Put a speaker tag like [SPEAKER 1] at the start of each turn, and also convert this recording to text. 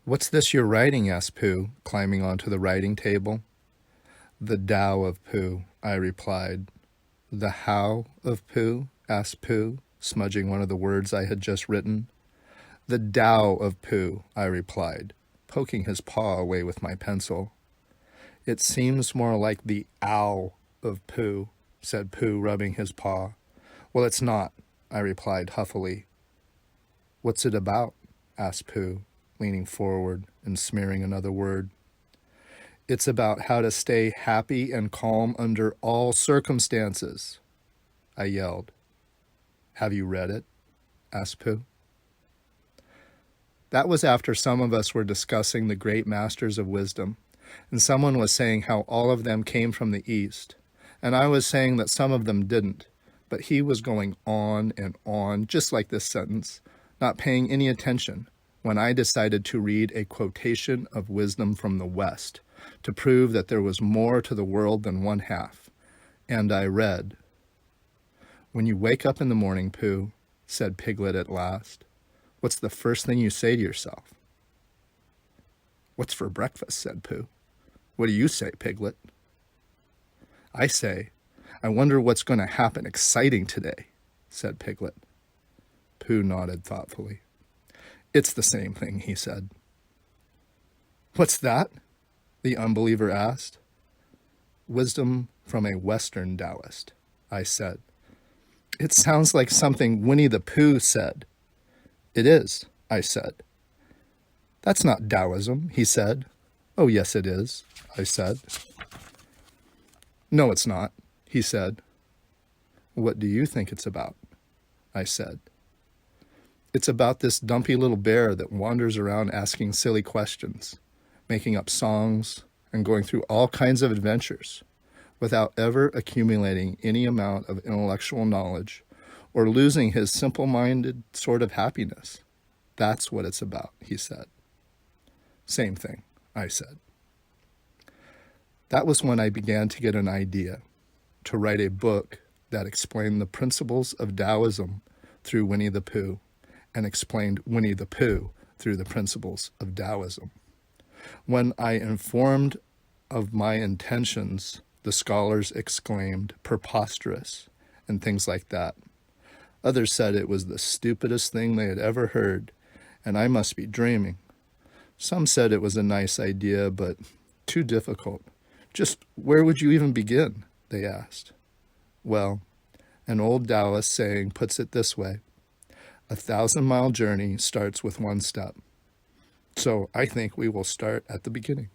[SPEAKER 1] "What's this you're writing?" asked Pooh, climbing onto the writing table. "The Tao of Pooh," I replied. "The how of Pooh?" asked Pooh, smudging one of the words I had just written. "The Tao of Pooh," I replied, poking his paw away with my pencil. "It seems more like the ow of Pooh," said Pooh, rubbing his paw. "Well, it's not," I replied huffily. "What's it about?" asked Pooh, leaning forward and smearing another word. "It's about how to stay happy and calm under all circumstances," I yelled. "Have you read it?" asked Pooh. That was after some of us were discussing the great masters of wisdom, and someone was saying how all of them came from the East, and I was saying that some of them didn't, but he was going on and on, just like this sentence, not paying any attention, when I decided to read a quotation of wisdom from the West to prove that there was more to the world than one half. And I read, "When you wake up in the morning, Pooh," said Piglet at last, "what's the first thing you say to yourself?" "What's for breakfast?" said Pooh. "What do you say, Piglet?" "I say, I wonder what's going to happen exciting today," said Piglet. Pooh nodded thoughtfully. "It's the same thing," he said. "What's that?" the unbeliever asked. "Wisdom from a Western Taoist," I said. "It sounds like something Winnie the Pooh said." "It is," I said. "That's not Taoism," he said. "Oh, yes, it is," I said. "No, it's not," he said. "What do you think it's about?" I said. "It's about this dumpy little bear that wanders around asking silly questions, making up songs, and going through all kinds of adventures without ever accumulating any amount of intellectual knowledge or losing his simple-minded sort of happiness. That's what it's about," he said. "Same thing," I said. That was when I began to get an idea to write a book that explained the principles of Taoism through Winnie the Pooh and explained Winnie the Pooh through the principles of Taoism. When I informed of my intentions, the scholars exclaimed preposterous and things like that. Others said it was the stupidest thing they had ever heard, and I must be dreaming. Some said it was a nice idea, but too difficult. Just where would you even begin? They asked. Well, an old Taoist saying puts it this way: 1,000-mile journey starts with one step. So I think we will start at the beginning.